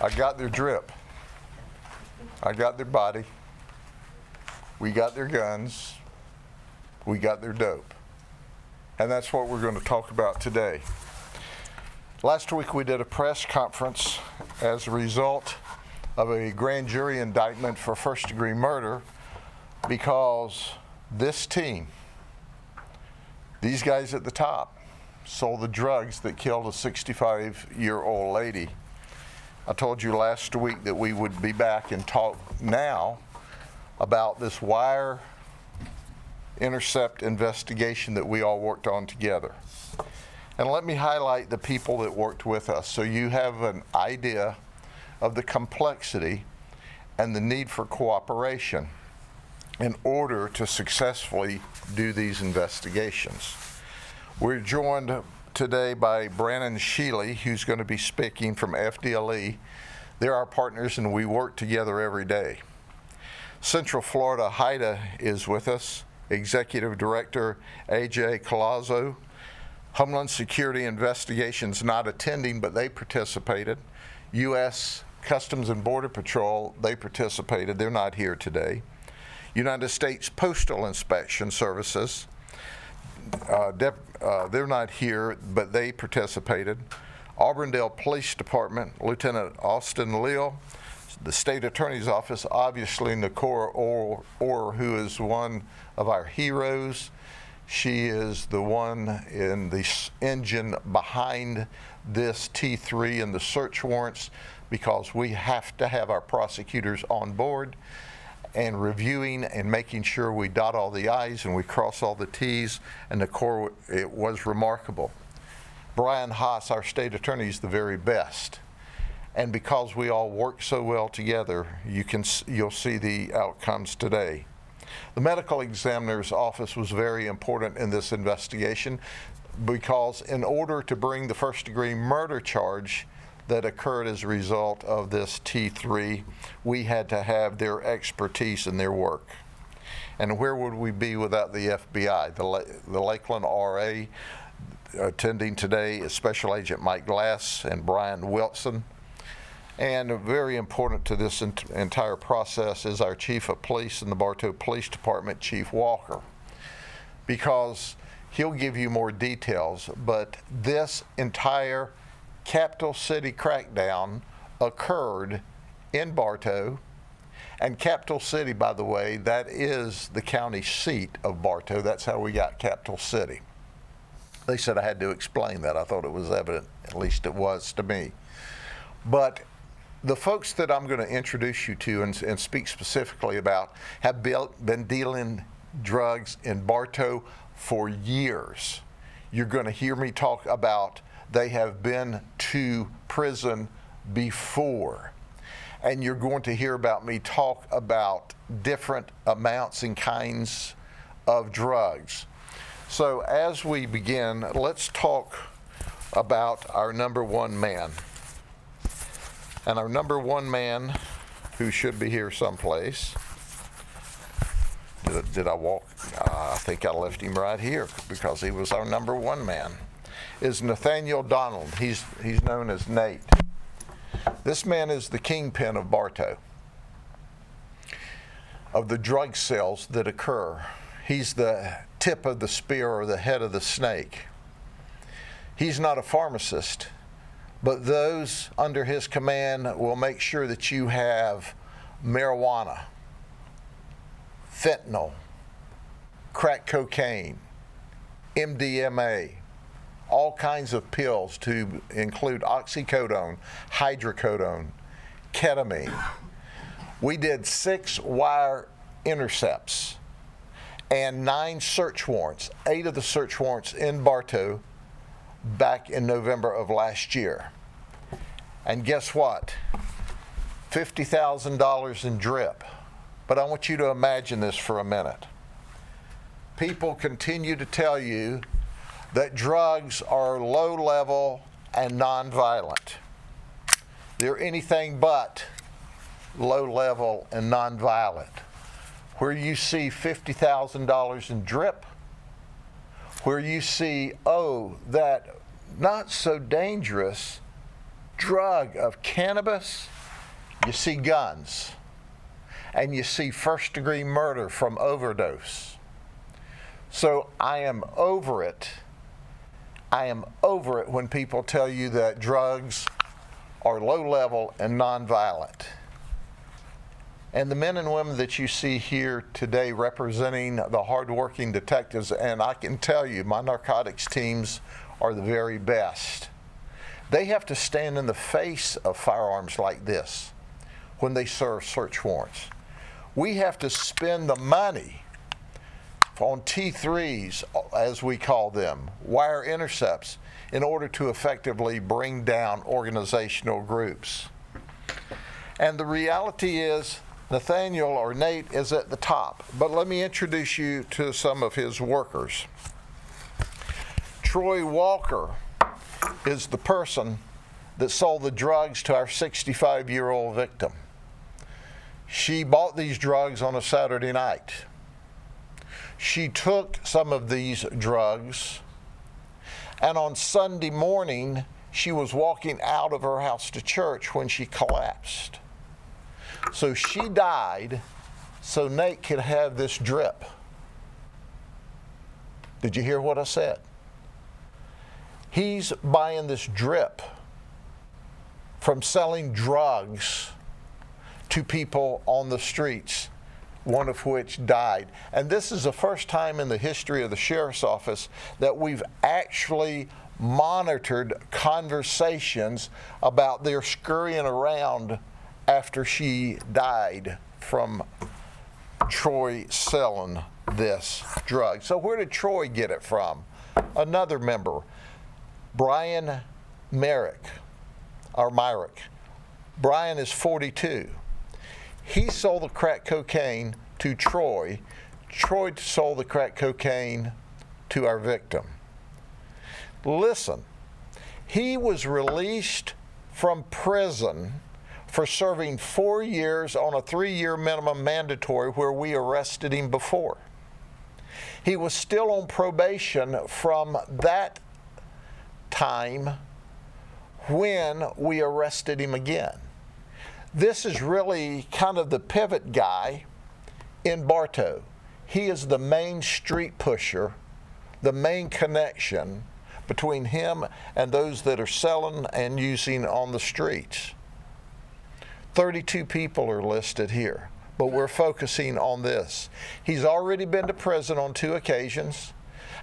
I got their drip. I got their body. We got their guns. We got their dope. And that's what we're going to talk about today. Last week we did a press conference as a result of a grand jury indictment for first-degree murder because this team, these guys at the top, sold the drugs that killed a 65-year-old lady. I told you last week that we would be back and talk now about this wire intercept investigation that we all worked on together. And let me highlight the people that worked with us so you have an idea of the complexity and the need for cooperation in order to successfully do these investigations. We're joined today by Brandon Sheely, who's going to be speaking from FDLE. They're our partners and we work together every day. Central Florida HIDA is with us, Executive Director AJ Collazo. Homeland Security Investigations not attending, but they participated. U.S. Customs and Border Patrol, they participated. They're not here today. United States Postal Inspection Services, they're not here, but they participated. Auburndale Police Department, Lieutenant Austin Leal. The State Attorney's Office, obviously Nicora Orr, who is one of our heroes. She is the one in the engine behind this T3 and the search warrants because we have to have our prosecutors on board and reviewing and making sure we dot all the I's and we cross all the T's, and Nicora, it was remarkable. Brian Haas, our state attorney, is the very best. And because we all work so well together, you'll see the outcomes today. The medical examiner's office was very important in this investigation because in order to bring the first-degree murder charge that occurred as a result of this T3, we had to have their expertise in their work. And where would we be without the FBI? The Lakeland RA attending today is Special Agent Mike Glass and Brian Wilson. And very important to this entire process is our Chief of Police in the Bartow Police Department, Chief Walker, because he'll give you more details, but this entire capital city crackdown occurred in Bartow, and Capital City, by the way, that is the county seat of Bartow. That's how we got Capital City. They said I had to explain that. I thought it was evident, at least it was to me. But the folks that I'm going to introduce you to and speak specifically about have been dealing drugs in Bartow for years. You're going to hear me talk about they have been to prison before. And you're going to hear about me talk about different amounts and kinds of drugs. So as we begin, let's talk about our number one man. And our number one man, who should be here someplace, did I walk? I think I left him right here because he was our number one man, is Nathaniel Donald. He's known as Nate. This man is the kingpin of Bartow, of the drug sales that occur. He's the tip of the spear or the head of the snake. He's not a pharmacist, but those under his command will make sure that you have marijuana, fentanyl, crack cocaine, MDMA, all kinds of pills to include oxycodone, hydrocodone, ketamine. We did 6 wire intercepts and 9 search warrants, 8 of the search warrants in Bartow back in November of last year. And guess what? $50,000 in drip. But I want you to imagine this for a minute. People continue to tell you that drugs are low level and nonviolent. They're anything but low level and nonviolent. Where you see $50,000 in drip, where you see, that not so dangerous drug of cannabis you see guns, and you see first-degree murder from overdose. So I am over it. I am over it when people tell you that drugs are low-level and nonviolent. And the men and women that you see here today representing the hardworking detectives, and I can tell you, my narcotics teams are the very best. They have to stand in the face of firearms like this when they serve search warrants. We have to spend the money on T3s, as we call them, wire intercepts, in order to effectively bring down organizational groups. And the reality is, Nathaniel, or Nate, is at the top. But let me introduce you to some of his workers. Troy Walker is the person that sold the drugs to our 65-year-old victim. She bought these drugs on a Saturday night. She took some of these drugs, and on Sunday morning, she was walking out of her house to church when she collapsed. So she died so Nate could have this drip. Did you hear what I said? He's buying this drip from selling drugs to people on the streets, one of which died. And this is the first time in the history of the sheriff's office that we've actually monitored conversations about their scurrying around after she died from Troy selling this drug. So where did Troy get it from? Another member, Brian Myrick. Brian is 42. He sold the crack cocaine to Troy. Troy sold the crack cocaine to our victim. Listen, he was released from prison for serving 4 years on a 3-year minimum mandatory where we arrested him before. He was still on probation from that time when we arrested him again. This is really kind of the pivot guy in Bartow. He is the main street pusher, the main connection between him and those that are selling and using on the streets. 32 people are listed here, but we're focusing on this. He's already been to prison on 2 occasions,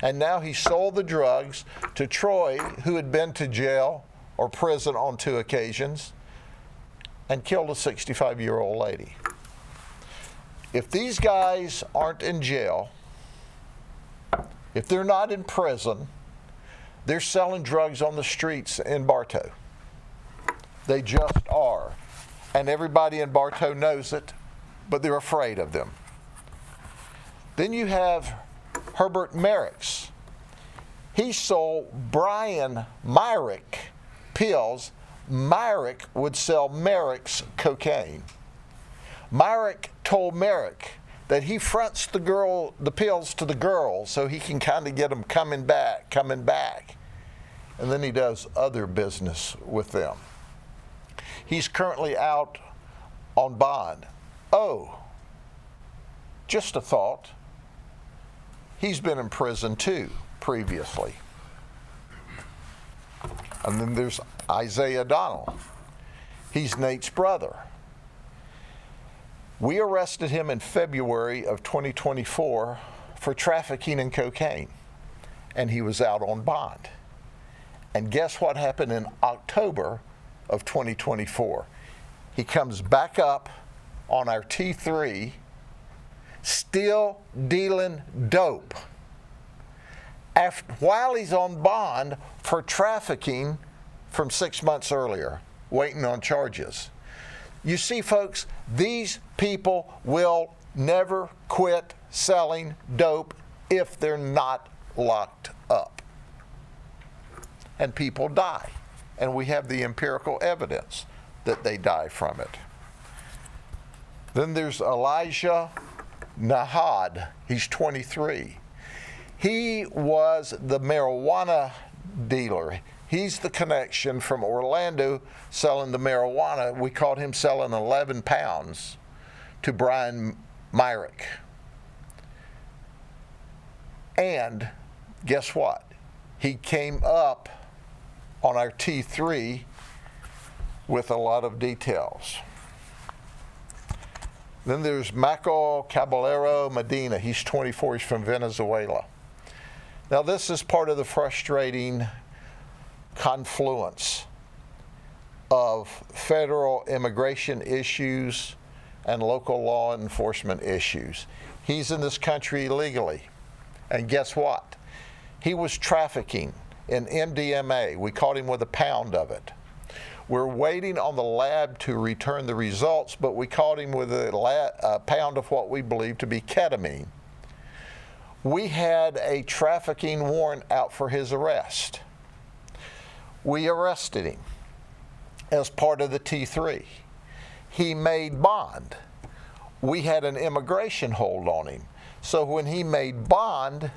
and now he sold the drugs to Troy, who had been to jail or prison on 2 occasions, and killed a 65-year-old lady. If these guys aren't in jail, if they're not in prison, they're selling drugs on the streets in Bartow. They just are. And everybody in Bartow knows it, but they're afraid of them. Then you have Herbert Merricks. He sold Brian Myrick pills. Myrick would sell Merrick's cocaine. Myrick told Merrick that he fronts the pills to the girl so he can kind of get them coming back. And then he does other business with them. He's currently out on bond. Oh, just a thought. He's been in prison too previously. And then there's Isaiah Donnell. He's Nate's brother. We arrested him in February of 2024 for trafficking in cocaine, and he was out on bond. And guess what happened in October of 2024? He comes back up on our T3, still dealing dope, while he's on bond for trafficking from 6 months earlier, waiting on charges. You see, folks, these people will never quit selling dope if they're not locked up. And people die. And we have the empirical evidence that they die from it. Then there's Elijah Nahad. He's 23. He was the marijuana dealer. He's the connection from Orlando selling the marijuana. We caught him selling 11 pounds to Brian Myrick. And guess what? He came up on our T3 with a lot of details. Then there's Michael Caballero Medina. He's 24, he's from Venezuela. Now this is part of the frustrating confluence of federal immigration issues and local law enforcement issues. He's in this country illegally. And guess what? He was trafficking in MDMA. We caught him with a pound of it. We're waiting on the lab to return the results, but we caught him with a pound of what we believe to be ketamine. We had a trafficking warrant out for his arrest. We arrested him as part of the T3. He made bond. We had an immigration hold on him. So when he made bond,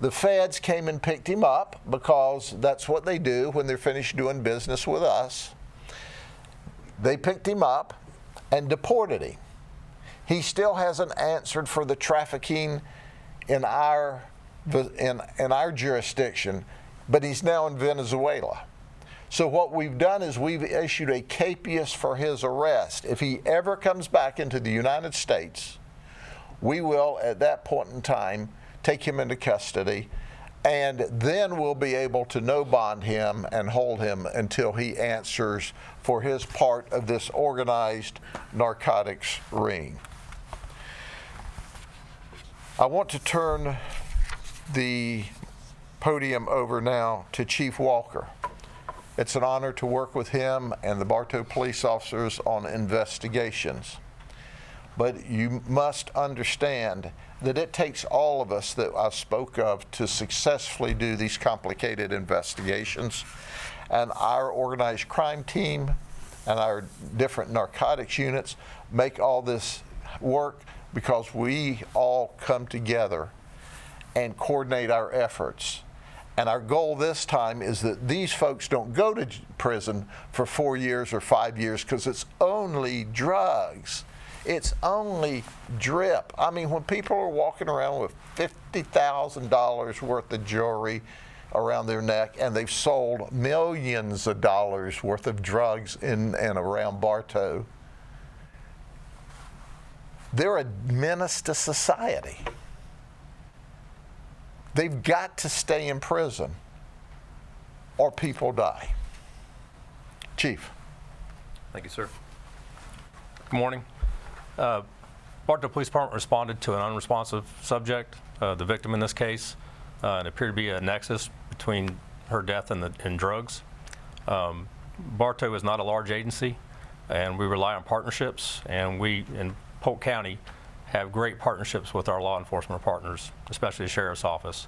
the feds came and picked him up, because that's what they do when they're finished doing business with us. They picked him up and deported him. He still hasn't answered for the trafficking in our jurisdiction, but he's now in Venezuela. So what we've done is we've issued a capias for his arrest. If he ever comes back into the United States, we will, at that point in time, take him into custody, and then we'll be able to no bond him and hold him until he answers for his part of this organized narcotics ring. I want to turn the podium over now to Chief Walker. It's an honor to work with him and the Bartow police officers on investigations. But you must understand that it takes all of us that I spoke of to successfully do these complicated investigations. And our organized crime team and our different narcotics units make all this work because we all come together and coordinate our efforts. And our goal this time is that these folks don't go to prison for 4 years or 5 years, because it's only drugs. It's only drip. I mean, when people are walking around with $50,000 worth of jewelry around their neck, and they've sold millions of dollars worth of drugs in and around Bartow, they're a menace to society. They've got to stay in prison or people die. Chief. Thank you, sir. Good morning. Bartow Police Department responded to an unresponsive subject, the victim in this case. It appeared to be a nexus between her death and drugs. Bartow is not a large agency, and we rely on partnerships, and we in Polk County have great partnerships with our law enforcement partners, especially the Sheriff's Office.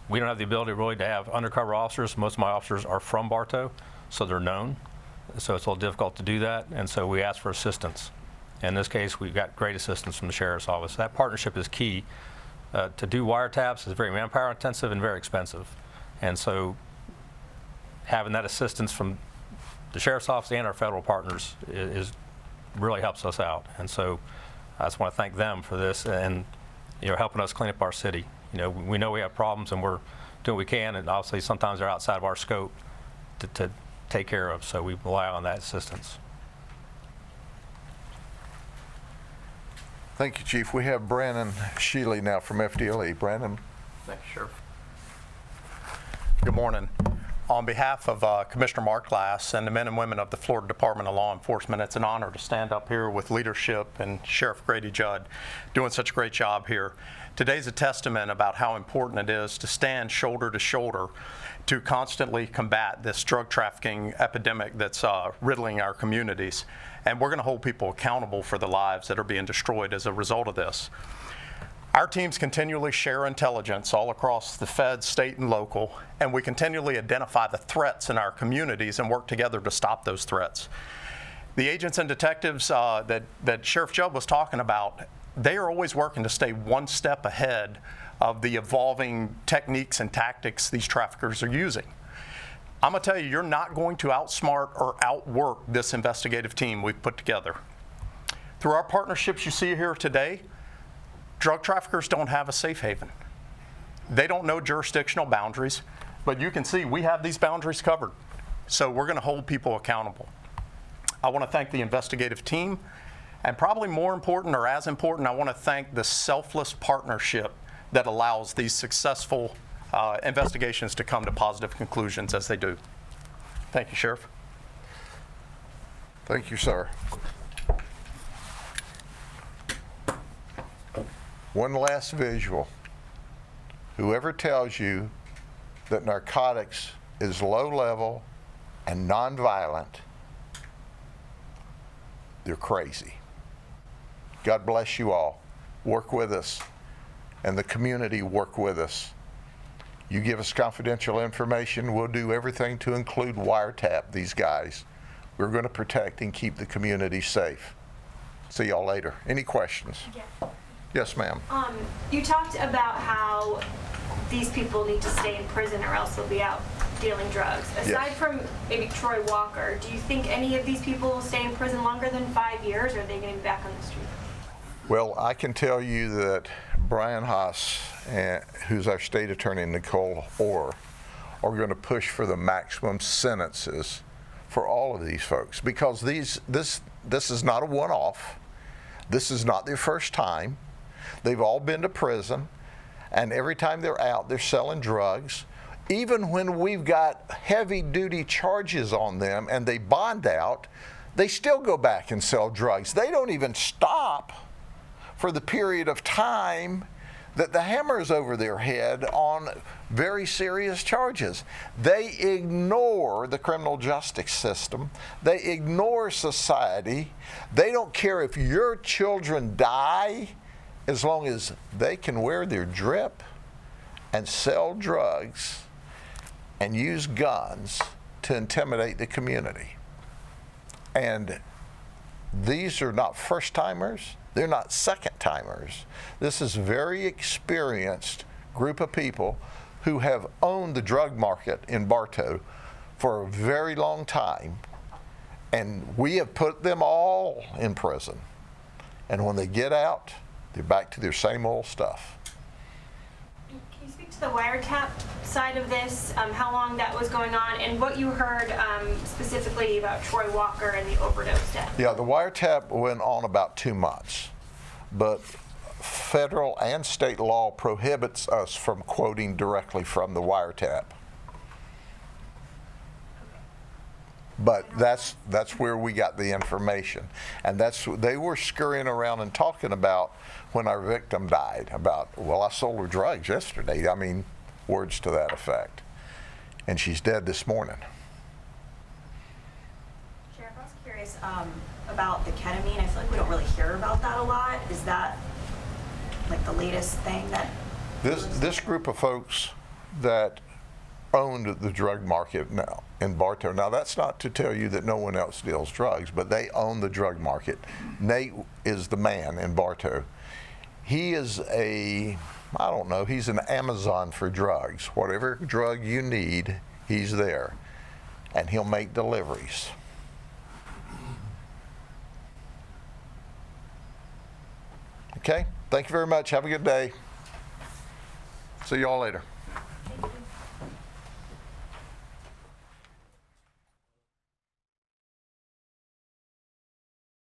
We don't have the ability really to have undercover officers. Most of my officers are from Bartow, so they're known. So it's a little difficult to do that, and so we ask for assistance. In this case, we've got great assistance from the Sheriff's Office. That partnership is key. To do wiretaps is very manpower intensive and very expensive. And so having that assistance from the Sheriff's Office and our federal partners really helps us out. And so I just want to thank them for this and helping us clean up our city. We know we have problems, and we're doing what we can, and obviously sometimes they're outside of our scope to take care of, so we rely on that assistance. Thank you, Chief. We have Brandon Shealy now from FDLE. Brandon. Thank you, Sheriff. Good morning. On behalf of Commissioner Mark Glass and the men and women of the Florida Department of Law Enforcement, it's an honor to stand up here with leadership and Sheriff Grady Judd doing such a great job here. Today's a testament about how important it is to stand shoulder to shoulder to constantly combat this drug trafficking epidemic that's riddling our communities. And we're going to hold people accountable for the lives that are being destroyed as a result of this. Our teams continually share intelligence all across the feds, state, and local, and we continually identify the threats in our communities and work together to stop those threats. The agents and detectives that Sheriff Judd was talking about, they are always working to stay one step ahead of the evolving techniques and tactics these traffickers are using. I'm going to tell you, you're not going to outsmart or outwork this investigative team we've put together. Through our partnerships you see here today, drug traffickers don't have a safe haven. They don't know jurisdictional boundaries, but you can see we have these boundaries covered. So we're going to hold people accountable. I want to thank the investigative team, and probably more important, or as important, I want to thank the selfless partnership that allows these successful investigations to come to positive conclusions as they do. Thank you, Sheriff. Thank you, sir. One last visual. Whoever tells you that narcotics is low level and nonviolent, they're crazy. God bless you all. Work with us, and the community work with us. You give us confidential information, we'll do everything to include wiretap these guys. We're going to protect and keep the community safe. See y'all later. Any questions? Yeah. Yes, ma'am. You talked about how these people need to stay in prison or else they'll be out dealing drugs. Aside from maybe Troy Walker, do you think any of these people will stay in prison longer than 5 years, or are they going to be back on the street? Well, I can tell you that Brian Haas, who's our state attorney, Nicole Orr, are going to push for the maximum sentences for all of these folks, because this is not a one-off. This is not their first time. They've all been to prison, and every time they're out, they're selling drugs. Even when we've got heavy-duty charges on them and they bond out, they still go back and sell drugs. They don't even stop for the period of time that the hammer's over their head on very serious charges. They ignore the criminal justice system. They ignore society. They don't care if your children die, as long as they can wear their drip and sell drugs and use guns to intimidate the community. And these are not first-timers. They're not second-timers. This is a very experienced group of people who have owned the drug market in Bartow for a very long time. And we have put them all in prison. And when they get out, they're back to their same old stuff. Can you speak to the wiretap side of this, how long that was going on, and what you heard specifically about Troy Walker and the overdose death? Yeah, the wiretap went on about 2 months, but federal and state law prohibits us from quoting directly from the wiretap. But that's where we got the information, and they were scurrying around and talking about when our victim died, about, well, I sold her drugs yesterday. I mean, words to that effect. And she's dead this morning. Sheriff, I was curious about the ketamine. I feel like we don't really hear about that a lot. Is that like the latest thing that? This group of folks that owned the drug market now in Bartow. Now, that's not to tell you that no one else deals drugs, but they own the drug market. Nate is the man in Bartow. He is I don't know, he's an Amazon for drugs. Whatever drug you need, he's there. And he'll make deliveries. Okay, thank you very much. Have a good day. See you all later.